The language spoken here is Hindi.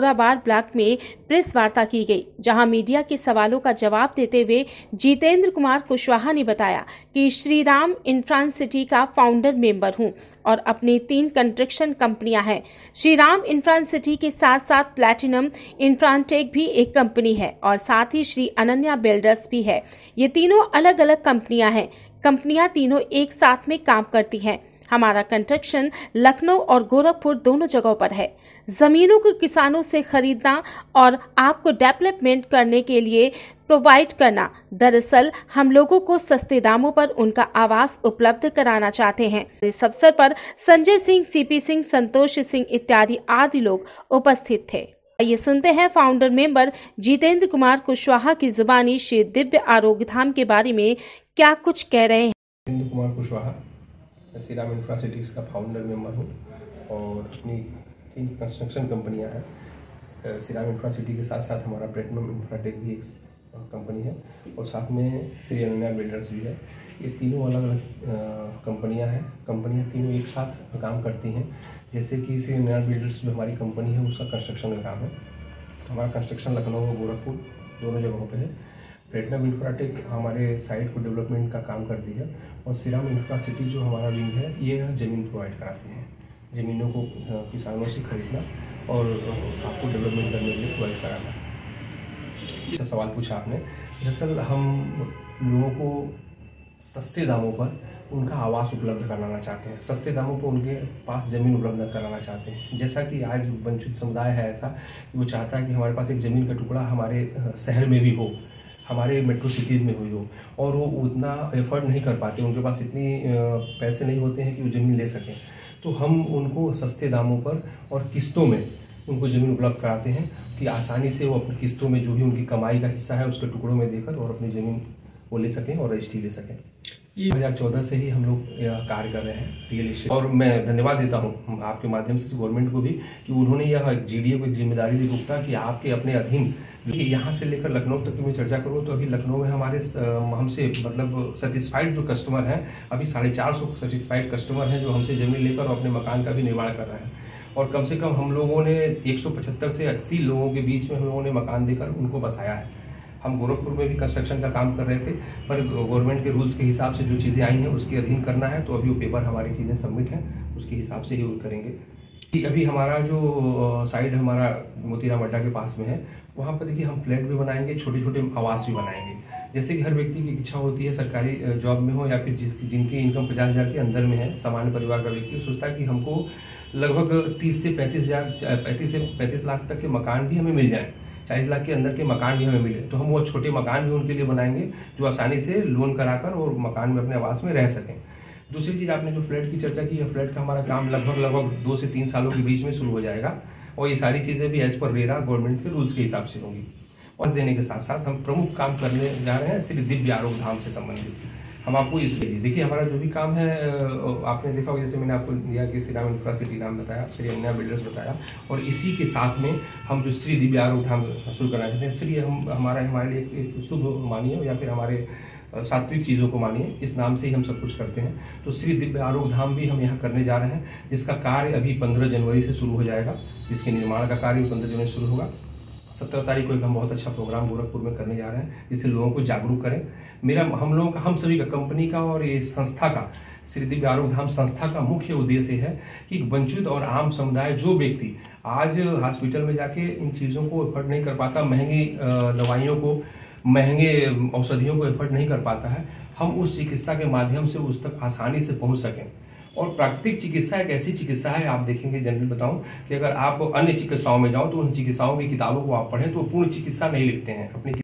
जोराबार ब्लॉक में प्रेस वार्ता की गई, जहां मीडिया के सवालों का जवाब देते हुए जितेंद्र कुमार कुशवाहा ने बताया कि श्री राम इंफ्रासिटी का फाउंडर मेंबर हूं और अपनी 3 कंस्ट्रक्शन कंपनियां हैं। श्री राम इंफ्रासिटी के साथ साथ प्लैटिनम इंफ्राटेक भी एक कंपनी है और साथ ही श्री अनन्या बिल्डर्स भी है। ये तीनों अलग अलग कंपनियां हैं। कंपनियां तीनों एक साथ में काम करती हैं। हमारा कंस्ट्रक्शन लखनऊ और गोरखपुर दोनों जगहों पर है। जमीनों को किसानों से खरीदना और आपको डेवलपमेंट करने के लिए प्रोवाइड करना। दरअसल हम लोगों को सस्ते दामों पर उनका आवास उपलब्ध कराना चाहते हैं। इस अवसर पर संजय सिंह, सीपी सिंह, संतोष सिंह इत्यादि आदि लोग उपस्थित थे। ये सुनते हैं फाउंडर मेंबर जितेंद्र कुमार कुशवाहा की जुबानी श्री दिव्य आरोग्य धाम के बारे में क्या कुछ कह रहे हैं। जितेंद्र कुमार कुशवाहा श्री राम इंफ्रासिटीज का फाउंडर मेंबर हूँ और अपनी 3 कंस्ट्रक्शन कंपनियाँ हैं। श्री राम इंफ्रासिटी के साथ साथ हमारा प्लैटिनम इंफ्राटेक भी एक कंपनी है और साथ में श्री अनन्या बिल्डर्स भी है। ये तीनों अलग अलग कंपनियाँ हैं। कंपनियाँ तीनों एक साथ काम करती हैं। जैसे कि श्री अनन्या बिल्डर्स जो हमारी कंपनी है उसका कंस्ट्रक्शन का काम है। हमारा कंस्ट्रक्शन लखनऊ और गोरखपुर दोनों जगहों पर है। प्लैटिनम इंफ्राटेक हमारे साइट को डेवलपमेंट का काम करती है और श्री राम इंफ्रासिटी जो हमारा विंग है ये ज़मीन प्रोवाइड कराती है। ज़मीनों को किसानों से खरीदना और आपको डेवलपमेंट करने के लिए प्रोवाइड कराना। जैसा सवाल पूछा आपने, दरअसल हम लोगों को सस्ते दामों पर उनका आवास उपलब्ध कराना चाहते हैं। सस्ते दामों पर उनके पास ज़मीन उपलब्ध कराना चाहते हैं। जैसा कि आज वंचित समुदाय है ऐसा कि वो चाहता है कि हमारे पास एक ज़मीन का टुकड़ा हमारे शहर में भी हो, हमारे मेट्रो सिटीज़ में हुई हो, और वो उतना एफर्ट नहीं कर पाते, उनके पास इतनी पैसे नहीं होते हैं कि वो ज़मीन ले सकें। तो हम उनको सस्ते दामों पर और किस्तों में उनको ज़मीन उपलब्ध कराते हैं कि आसानी से वो अपनी किस्तों में जो भी उनकी कमाई का हिस्सा है उसके टुकड़ों में देकर और अपनी ज़मीन वो ले सकें और रजिस्ट्री ले सकें। 2014 से ही हम लोग यह कार्य कर रहे हैं रियल एस्टेट, और मैं धन्यवाद देता हूं आपके माध्यम से गवर्नमेंट को भी कि उन्होंने यह जीडीए को एक जिम्मेदारी दी गुप्ता कि आपके अपने अधीन यहाँ से लेकर लखनऊ तक की मैं चर्चा करूँ तो अभी लखनऊ में हमारे हमसे मतलब सेटिस्फाइड जो कस्टमर हैं, अभी 450 सेटिस्फाइड कस्टमर हैं जो हमसे ज़मीन लेकर अपने मकान का भी निर्माण कर रहे हैं। और कम से कम हम लोगों ने 175 से 80 लोगों के बीच में हम लोगों ने मकान देकर उनको बसाया है। हम गोरखपुर में भी कंस्ट्रक्शन का काम कर रहे थे, पर गवर्नमेंट के रूल्स के हिसाब से जो चीज़ें आई हैं उसके अधीन करना है, तो अभी वो पेपर हमारी चीज़ें सबमिट हैं, उसके हिसाब से ही वो करेंगे। अभी हमारा जो साइड हमारा मोतीराम अड्डा के पास में है, वहाँ पर देखिए हम फ्लैट भी बनाएंगे, छोटे छोटे आवास भी बनाएंगे। जैसे कि हर व्यक्ति की इच्छा होती है सरकारी जॉब में हो या फिर जिनकी इनकम 50,000 के अंदर में है, सामान्य परिवार का व्यक्ति सोचता है कि हमको लगभग 30 से 35 लाख तक के मकान भी हमें मिल जाए, 40 लाख के अंदर के मकान भी हमें मिले, तो हम वो छोटे मकान भी उनके लिए बनाएंगे जो आसानी से लोन कराकर और मकान में अपने आवास में रह सकें। दूसरी चीज़, आपने जो फ्लैट की चर्चा की है, फ्लैट का हमारा काम लगभग 2 से 3 सालों के बीच में शुरू हो जाएगा और ये सारी चीज़ें भी एज पर रेरा गवर्नमेंट के रूल्स के हिसाब से होंगी। और देने के साथ साथ हम प्रमुख काम करने जा रहे हैं श्री दिव्य आरोग्य धाम से संबंधित। हम आपको इस देखिए हमारा जो भी काम है आपने देखा होगा, जैसे मैंने आपको दिया कि श्री राम इंफ्रासिटी नाम बताया, श्री अनन्या बिल्डर्स बताया, और इसी के साथ में हम जो श्री दिव्य आरोग्य धाम शुरू करना चाहते हैं। श्री हमारे लिए एक शुभ मानिए या फिर हमारे सात्विक चीज़ों को मानिए, इस नाम से ही हम सब कुछ करते हैं। तो श्री दिव्य आरोग्य धाम भी हम यहाँ करने जा रहे हैं, जिसका कार्य अभी 15 जनवरी से शुरू हो जाएगा, जिसके निर्माण का कार्य 15 जनवरी शुरू होगा। 17 तारीख को एक हम बहुत अच्छा प्रोग्राम गोरखपुर में करने जा रहे हैं, जिससे लोगों को जागरूक करें। हम सभी का, कंपनी का और ये संस्था का, श्री दिव्य आरोग्य धाम संस्था का मुख्य उद्देश्य है कि वंचित और आम समुदाय जो व्यक्ति आज हॉस्पिटल में जाके इन चीज़ों को एफर्ट नहीं कर पाता, महंगी दवाइयों को, महंगे औषधियों को एफर्ट नहीं कर पाता है, हम उस चिकित्सा के माध्यम से उस तक आसानी से पहुंच सकें। और प्राकृतिक चिकित्सा एक ऐसी चिकित्सा है, आप देखेंगे जनरल बताऊं कि अगर आप अन्य चिकित्साओं में जाओ तो उन चिकित्साओं की किताबों को आप पढ़ें तो पूर्ण चिकित्सा नहीं लिखते हैं अपनी